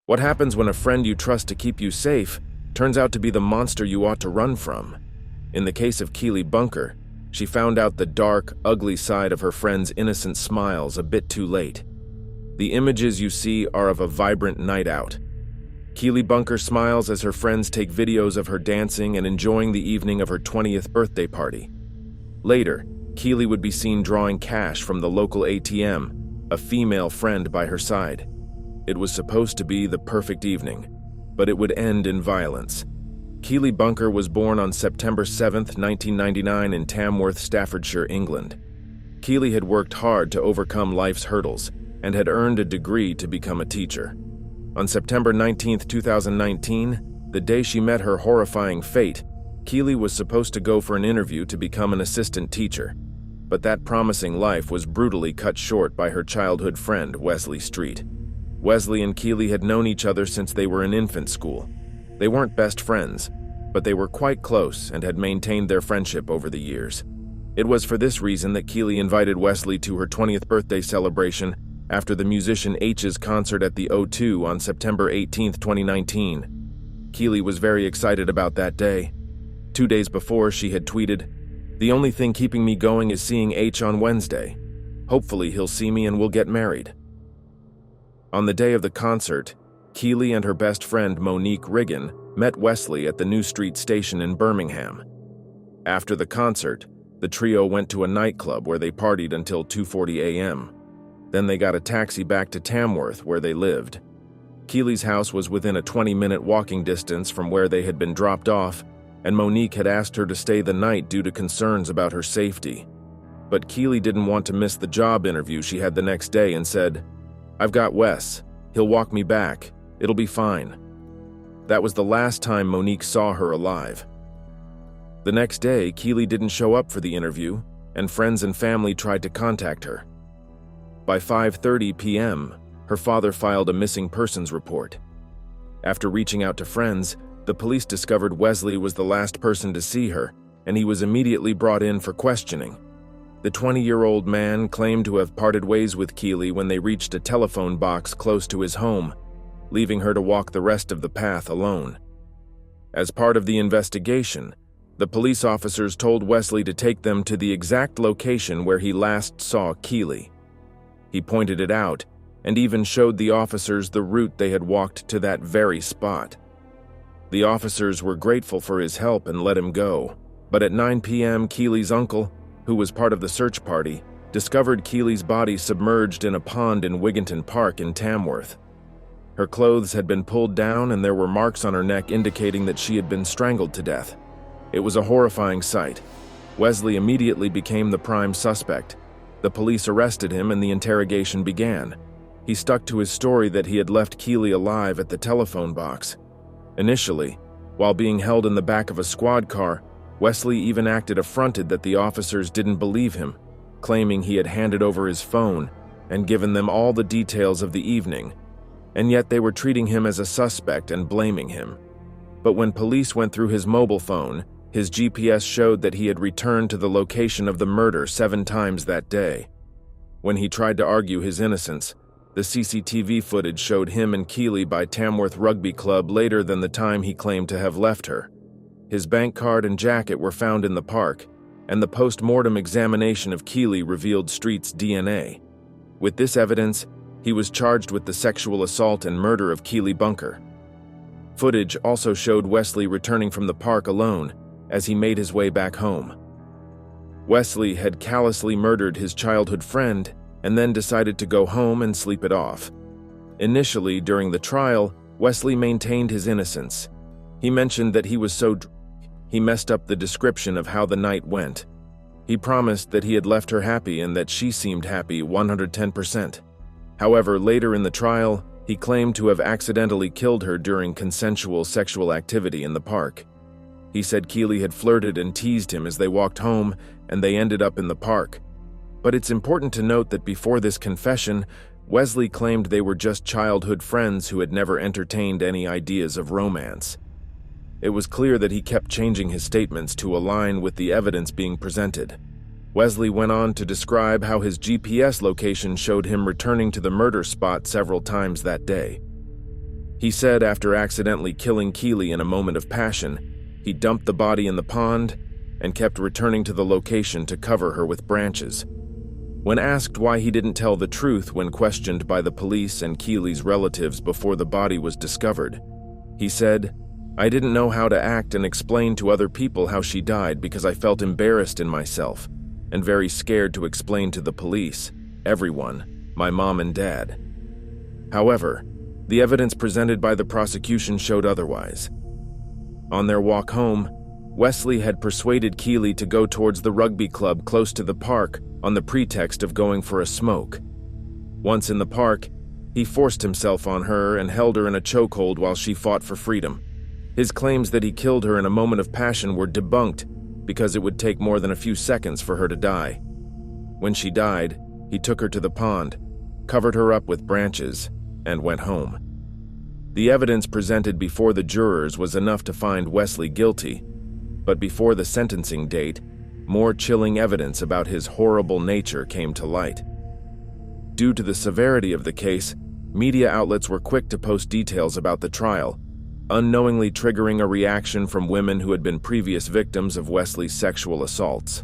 What happens when a friend you trust to keep you safe turns out to be the monster you ought to run from? In the case of Keeley Bunker, she found out the dark, ugly side of her friend's innocent smiles a bit too late. The images you see are of a vibrant night out. Keeley Bunker smiles as her friends take videos of her dancing and enjoying the evening of her 20th birthday party. Later, Keeley would be seen drawing cash from the local ATM, a female friend by her side. It was supposed to be the perfect evening, but it would end in violence. Keeley Bunker was born on September 7, 1999 in Tamworth, Staffordshire, England. Keeley had worked hard to overcome life's hurdles and had earned a degree to become a teacher. On September 19, 2019, the day she met her horrifying fate, Keeley was supposed to go for an interview to become an assistant teacher, but that promising life was brutally cut short by her childhood friend, Wesley Streete. Wesley and Keeley had known each other since they were in infant school. They weren't best friends, but they were quite close and had maintained their friendship over the years. It was for this reason that Keeley invited Wesley to her 20th birthday celebration after the musician H's concert at the O2 on September 18, 2019. Keeley was very excited about that day. 2 days before, she had tweeted, "The only thing keeping me going is seeing H on Wednesday. Hopefully he'll see me and we'll get married." On the day of the concert, Keeley and her best friend Monique Riggin met Wesley at the New Street station in Birmingham. After the concert, the trio went to a nightclub where they partied until 2:40 a.m. Then they got a taxi back to Tamworth, where they lived. Keeley's house was within a 20-minute walking distance from where they had been dropped off, and Monique had asked her to stay the night due to concerns about her safety. But Keeley didn't want to miss the job interview she had the next day and said, "I've got Wes. He'll walk me back. It'll be fine." That was the last time Monique saw her alive. The next day, Keeley didn't show up for the interview, and friends and family tried to contact her. By 5:30 p.m., her father filed a missing persons report. After reaching out to friends, the police discovered Wesley was the last person to see her, and he was immediately brought in for questioning. The 20-year-old man claimed to have parted ways with Keeley when they reached a telephone box close to his home, leaving her to walk the rest of the path alone. As part of the investigation, the police officers told Wesley to take them to the exact location where he last saw Keeley. He pointed it out and even showed the officers the route they had walked to that very spot. The officers were grateful for his help and let him go, but at 9 p.m. Keeley's uncle, who was part of the search party, discovered Keeley's body submerged in a pond in Wigginton Park in Tamworth. Her clothes had been pulled down and there were marks on her neck indicating that she had been strangled to death. It was a horrifying sight. Wesley immediately became the prime suspect. The police arrested him and the interrogation began. He stuck to his story that he had left Keeley alive at the telephone box. Initially, while being held in the back of a squad car, Wesley even acted affronted that the officers didn't believe him, claiming he had handed over his phone and given them all the details of the evening, and yet they were treating him as a suspect and blaming him. But when police went through his mobile phone, his GPS showed that he had returned to the location of the murder 7 times that day. When he tried to argue his innocence, the CCTV footage showed him and Keeley by Tamworth Rugby Club later than the time he claimed to have left her. His bank card and jacket were found in the park, and the post-mortem examination of Keeley revealed Streete's DNA. With this evidence, he was charged with the sexual assault and murder of Keeley Bunker. Footage also showed Wesley returning from the park alone as he made his way back home. Wesley had callously murdered his childhood friend and then decided to go home and sleep it off. Initially, during the trial, Wesley maintained his innocence. He mentioned that he was so drunk, he messed up the description of how the night went. He promised that he had left her happy and that she seemed happy 110%. However, later in the trial, he claimed to have accidentally killed her during consensual sexual activity in the park. He said Keeley had flirted and teased him as they walked home, and they ended up in the park. But it's important to note that before this confession, Wesley claimed they were just childhood friends who had never entertained any ideas of romance. It was clear that he kept changing his statements to align with the evidence being presented. Wesley went on to describe how his GPS location showed him returning to the murder spot several times that day. He said after accidentally killing Keeley in a moment of passion, he dumped the body in the pond and kept returning to the location to cover her with branches. When asked why he didn't tell the truth when questioned by the police and Keeley's relatives before the body was discovered, he said, "I didn't know how to act and explain to other people how she died because I felt embarrassed in myself and very scared to explain to the police, everyone, my mom and dad." However, the evidence presented by the prosecution showed otherwise. On their walk home, Wesley had persuaded Keeley to go towards the rugby club close to the park on the pretext of going for a smoke. Once in the park, he forced himself on her and held her in a chokehold while she fought for freedom. His claims that he killed her in a moment of passion were debunked because it would take more than a few seconds for her to die. When she died, he took her to the pond, covered her up with branches, and went home. The evidence presented before the jurors was enough to find Wesley guilty, but before the sentencing date, more chilling evidence about his horrible nature came to light. Due to the severity of the case, media outlets were quick to post details about the trial, unknowingly triggering a reaction from women who had been previous victims of Wesley's sexual assaults.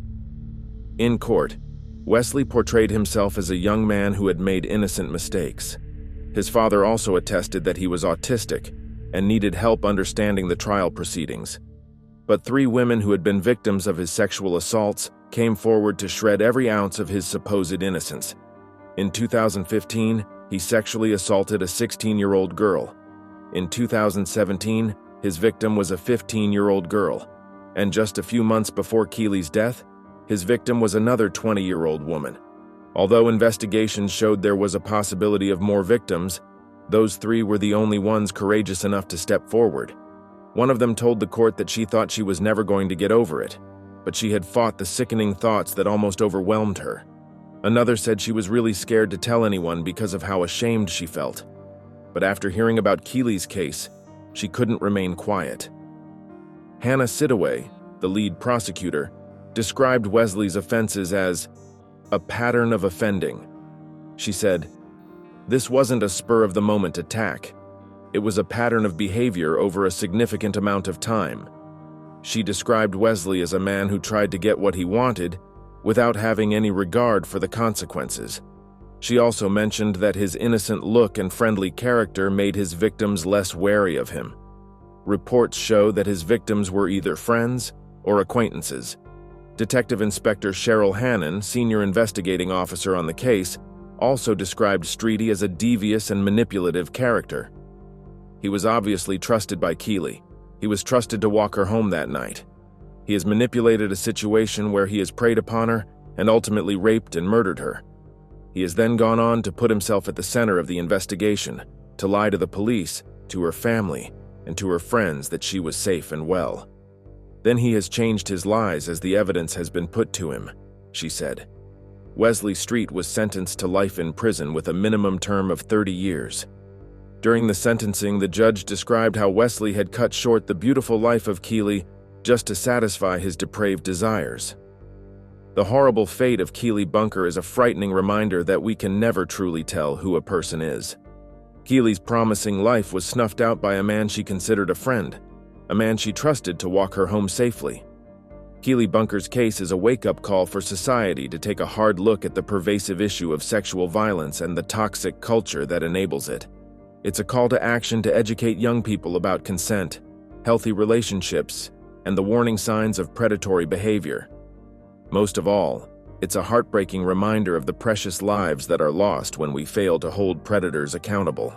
In court, Wesley portrayed himself as a young man who had made innocent mistakes. His father also attested that he was autistic and needed help understanding the trial proceedings. But 3 women who had been victims of his sexual assaults came forward to shred every ounce of his supposed innocence. In 2015, he sexually assaulted a 16-year-old girl. In 2017, his victim was a 15-year-old girl. And just a few months before Keeley's death, his victim was another 20-year-old woman. Although investigations showed there was a possibility of more victims, those 3 were the only ones courageous enough to step forward. One of them told the court that she thought she was never going to get over it, but she had fought the sickening thoughts that almost overwhelmed her. Another said she was really scared to tell anyone because of how ashamed she felt. But after hearing about Keeley's case, she couldn't remain quiet. Hannah Sidaway, the lead prosecutor, described Wesley's offenses as a pattern of offending. She said, "This wasn't a spur-of-the-moment attack. It was a pattern of behavior over a significant amount of time." She described Wesley as a man who tried to get what he wanted without having any regard for the consequences. She also mentioned that his innocent look and friendly character made his victims less wary of him. Reports show that his victims were either friends or acquaintances. Detective Inspector Cheryl Hannon, senior investigating officer on the case, also described Streete as a devious and manipulative character. He was obviously trusted by Keeley. He was trusted to walk her home that night. He has manipulated a situation where he has preyed upon her and ultimately raped and murdered her. He has then gone on to put himself at the center of the investigation, to lie to the police, to her family, and to her friends that she was safe and well. Then he has changed his lies as the evidence has been put to him, she said. Wesley Streete was sentenced to life in prison with a minimum term of 30 years. During the sentencing, the judge described how Wesley had cut short the beautiful life of Keeley just to satisfy his depraved desires. The horrible fate of Keeley Bunker is a frightening reminder that we can never truly tell who a person is. Keeley's promising life was snuffed out by a man she considered a friend, a man she trusted to walk her home safely. Keeley Bunker's case is a wake-up call for society to take a hard look at the pervasive issue of sexual violence and the toxic culture that enables it. It's a call to action to educate young people about consent, healthy relationships, and the warning signs of predatory behavior. Most of all, it's a heartbreaking reminder of the precious lives that are lost when we fail to hold predators accountable.